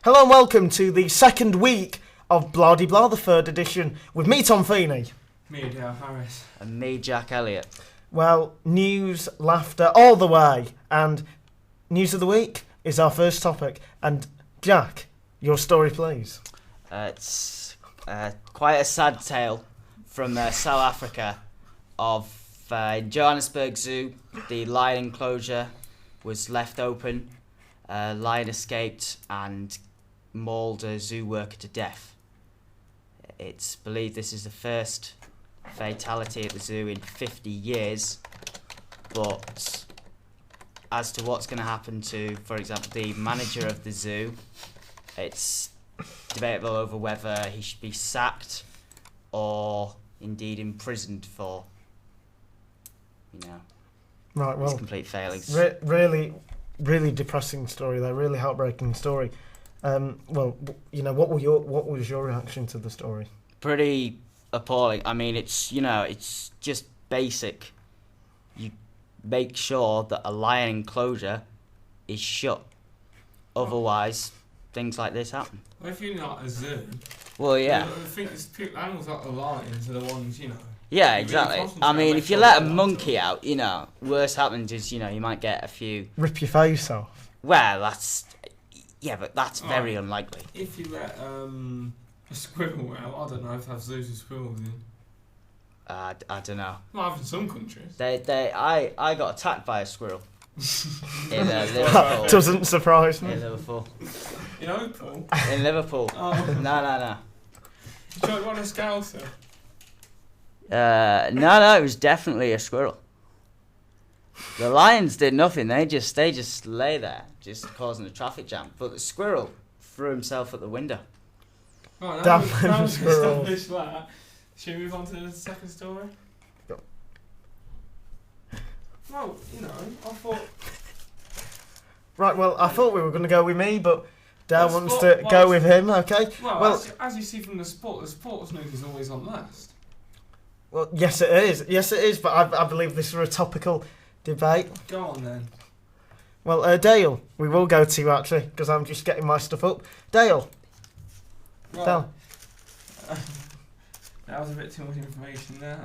Hello and welcome to the second week of blahdblah, the third edition, with me, Tom Feeney. Me, Dale Harris. And me, Jack Elliott. Well, news, laughter, all the way. And news of the week is our first topic. And Jack, your story, please. It's quite a sad tale from South Africa of Johannesburg Zoo. The lion enclosure was left open. Lion escaped and mauled a zoo worker to death. It's believed this is the first fatality at the zoo in 50 years, but as to what's going to happen to, for example, the manager of the zoo, it's debatable over whether he should be sacked or indeed imprisoned for, Right, well, his complete failings. Really depressing story there, really heartbreaking story. What was your reaction to the story? Pretty appalling. I mean, it's just basic. You make sure that a lion enclosure is shut. Otherwise, things like this happen. Well, if you're not a zoo, Well, yeah. I think it's animals like the lions are the ones, Yeah, you exactly. really I mean, concentrate if you on let a making sure monkey out, worst happens is, you might get a few... Rip your face off. Well, but that's Oh. very unlikely. If you let a squirrel out, I don't know if they have zoos with squirrels in. I don't know. Well, I have in some countries. I got attacked by a squirrel in Liverpool. Doesn't surprise me. In Liverpool. Paul? In Liverpool. Oh. No. You tried one of Scouser? No, it was definitely a squirrel. The lions did nothing. They just lay there, just causing a traffic jam. But the squirrel threw himself at the window. Right, Damn now we've squirrel. established that. Should we move on to the second story? Go. Well, I thought... Right, well, I thought we were going to go with me, but Dale Well, wants sport- to well, go with him, okay? Well, as you see from the sports news is always on last. Well, yes it is, but I believe this is a topical debate. Go on then. Well, Dale, we will go to you actually, because I'm just getting my stuff up. Dale. Right. Dale. That was a bit too much information there.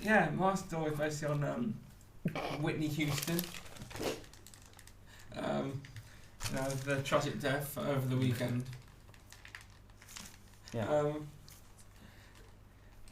Yeah, my story is basically on Whitney Houston. The tragic death over the weekend. Yeah.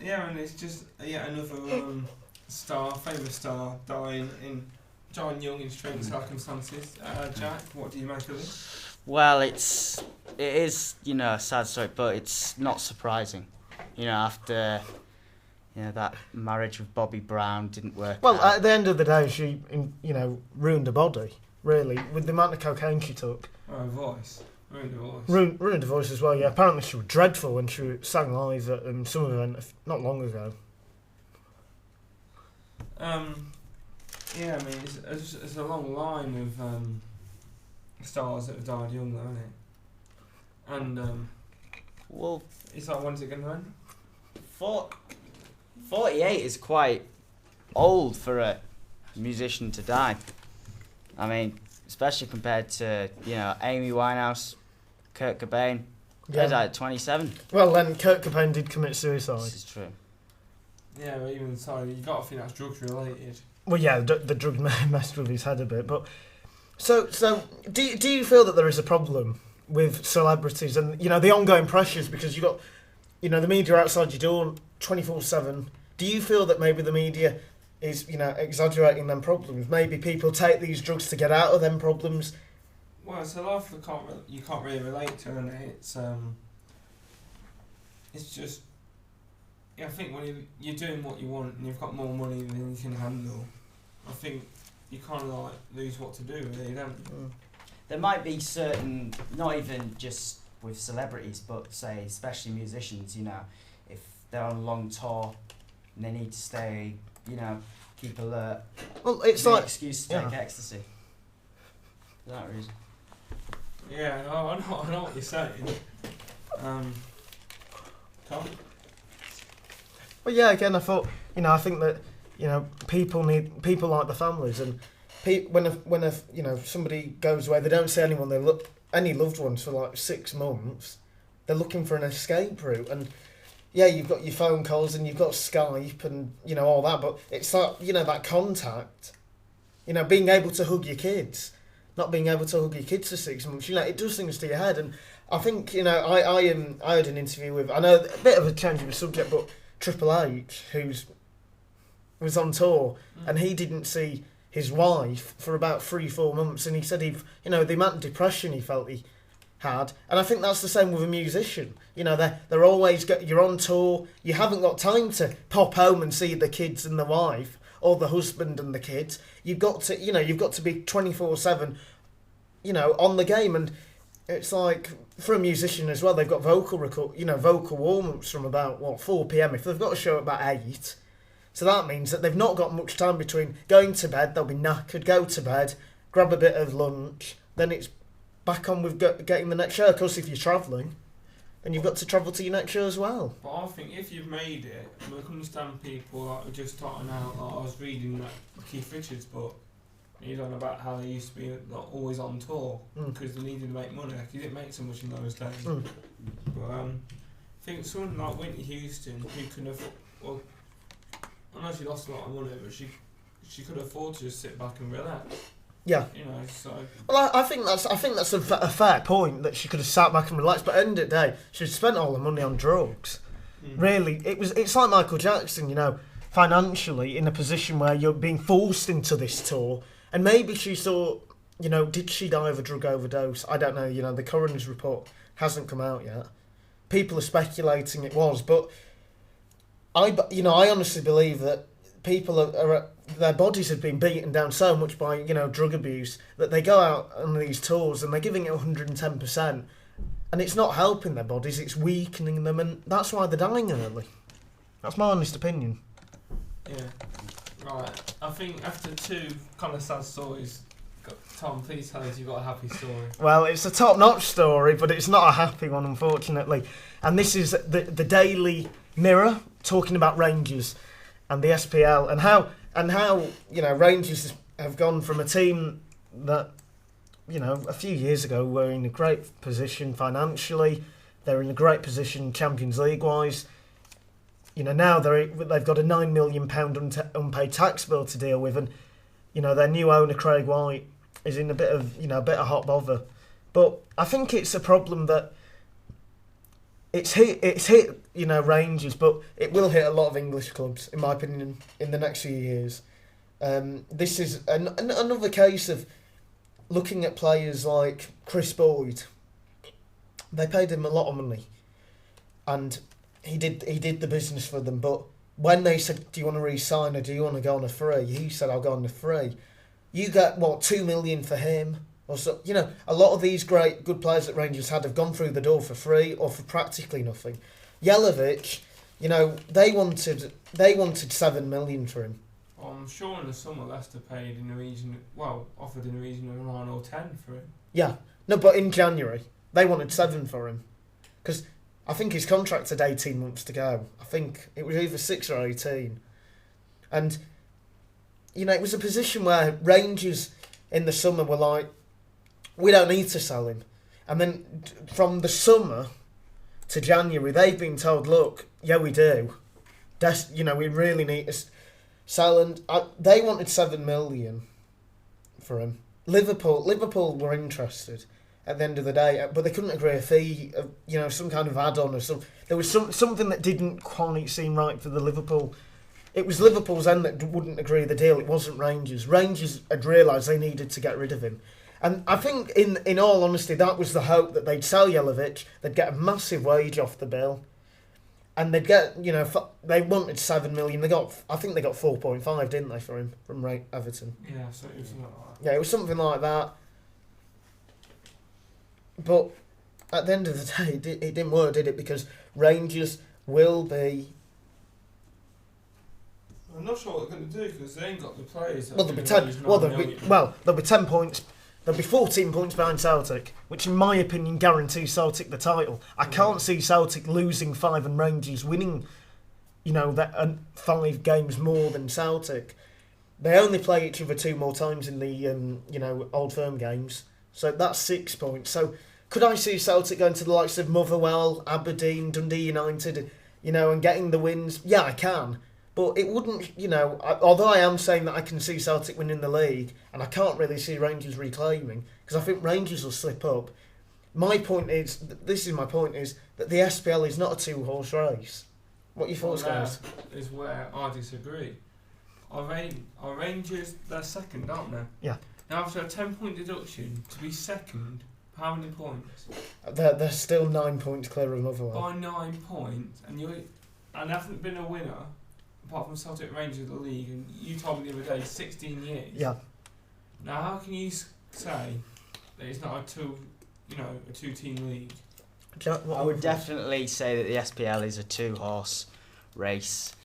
Yeah, and it's just yet another famous star, dying young in strange circumstances. Jack, what do you make of it? Well, it is a sad story, but it's not surprising. After that marriage with Bobby Brown didn't work. Well, out. at the end of the day, she, ruined her body, really, with the amount of cocaine she took. Oh, voice. Ruined the voice. Ruined her voice as well, yeah. Apparently she was dreadful when she sang live at some event not long ago. Yeah, I mean, it's a long line of stars that have died young, though, isn't it? And Well, it's like, when's it going to end? 48 is quite old for a musician to die. I mean, especially compared to, Amy Winehouse, Kurt Cobain. They died at 27. Well, then Kurt Cobain did commit suicide. This is true. Yeah, but even so, you got to think that's drugs related. Well, yeah, the drug messed with his head a bit, but so do you feel that there is a problem with celebrities and the ongoing pressures because you got the media outside your door 24/7? Do you feel that maybe the media is exaggerating them problems? Maybe people take these drugs to get out of them problems. Well, it's a life you can't really relate to, and it's just. Yeah, I think when you're doing what you want and you've got more money than you can handle, I think you kind of lose what to do, really, don't you? There might be certain, not even just with celebrities, but say especially musicians, if they're on a long tour and they need to stay, keep alert. Well, it's no like excuse to take ecstasy. For that reason. Yeah, I know what you're saying. Tom? Well, yeah. Again, I thought I think that people like the families and when somebody goes away, they don't see anyone any loved ones for like 6 months, they're looking for an escape route. And yeah, you've got your phone calls and you've got Skype and, you know, all that, but it's that, you know, that contact, you know, being able to hug your kids, not being able to hug your kids for 6 months, you know, it does things to your head. And I think, you know, I had an interview with, I know a bit of a change of the subject, but Triple H, was on tour, and he didn't see his wife for about 3-4 months, and he said you know, the amount of depression he felt he had. And I think that's the same with a musician. You know, they're always you're on tour, you haven't got time to pop home and see the kids and the wife or the husband and the kids. You've got to be 24/7, you know, on the game. And it's like, for a musician as well, they've got vocal warm-ups from about 4 p.m. if they've got a show at about 8. So that means that they've not got much time between going to bed, they'll be knackered, go to bed, grab a bit of lunch, then it's back on with getting the next show. Of course, if you're travelling, then you've got to travel to your next show as well. But I think if you've made it, I can understand people like are just starting out. Like I was reading that Keith Richards book, and he's on about how they used to be like, always on tour because they needed to make money. Like, he didn't make so much in those days. But I think someone like Whitney Houston, who can afford, well, I know she lost a lot of money, but she could afford to just sit back and relax. Yeah. You know, so. Well, I think that's a fair point, that she could have sat back and relaxed. But at the end of the day, she'd spent all the money on drugs. Really, it's like Michael Jackson, you know, financially in a position where you're being forced into this tour, and maybe she thought, you know, did she die of a drug overdose? I don't know. You know, the coroner's report hasn't come out yet. People are speculating it was, but I honestly believe that people are their bodies have been beaten down so much by, you know, drug abuse, that they go out on these tours and they're giving it 110%, and it's not helping their bodies, it's weakening them, and that's why they're dying early. That's my honest opinion. Yeah. Right. I think after 2 kind of sad stories, Tom, please tell us you've got a happy story. Well, it's a top-notch story, but it's not a happy one, unfortunately. And this is the Daily Mirror talking about Rangers and the SPL, and how you know, Rangers have gone from a team that, you know, a few years ago were in a great position financially. They're in a great position Champions League wise. You know, now they've got a £9 million unpaid tax bill to deal with, and, you know, their new owner Craig White is in a bit of hot bother. But I think it's a problem that it's hit, you know, Rangers, but it will hit a lot of English clubs, in my opinion, in the next few years. This is another case of looking at players like Chris Boyd. They paid him a lot of money, and he did the business for them. But when they said, "Do you want to re-sign or do you want to go on a free?" he said, "I'll go on a free." You get $2 million for him, or so. You know, a lot of these good players that Rangers had have gone through the door for free or for practically nothing. Jelavic, you know, they wanted $7 million for him. Well, I'm sure in the summer Leicester paid in the region, offered in the region of 9 or 10 for him. Yeah, no, but in January they wanted 7 for him, because I think his contract had 18 months to go. I think it was either 6 or 18, and you know, it was a position where Rangers in the summer were like, we don't need to sell him, and then from the summer to January they've been told, look, yeah, we do. You know, we really need to sell, and they wanted 7 million for him. Liverpool were interested at the end of the day, but they couldn't agree a fee, you know, some kind of add-on or something. There was something that didn't quite seem right for the Liverpool. It was Liverpool's end that wouldn't agree the deal. It wasn't Rangers. Rangers had realised they needed to get rid of him. And I think, in all honesty, that was the hope, that they'd sell Jelavic, they'd get a massive wage off the bill, and they'd get, you know, they wanted 7 million. I think they got 4.5, didn't they, for him from Everton? Yeah, so it was something like that. Yeah, it was something like that. But at the end of the day, it didn't work, did it? Because Rangers will be. I'm not sure what they're going to do, because they ain't got the players. Well, there'll be 10 points. There'll be 14 points behind Celtic, which, in my opinion, guarantees Celtic the title. I can't see Celtic losing 5 and Rangers winning, you know, 5 games more than Celtic. They only play each other 2 more times in the, you know, Old Firm games. So that's 6 points. So could I see Celtic going to the likes of Motherwell, Aberdeen, Dundee United, and getting the wins? Yeah, I can. But it wouldn't, although I am saying that I can see Celtic winning the league, and I can't really see Rangers reclaiming, because I think Rangers will slip up. My point is, that the SPL is not a two-horse race. What are your thoughts, guys? That is where I disagree. Our Rangers, they're second, aren't they? Yeah. Now, after a 10-point deduction, to be second, how many points? They're still 9 points clear of Motherwell. By 9 points, and haven't been a winner, apart from Celtic Rangers of the league, and you told me the other day, 16 years. Yeah. Now, how can you say that it's not a two-team league? I would definitely say that the SPL is a two-horse race.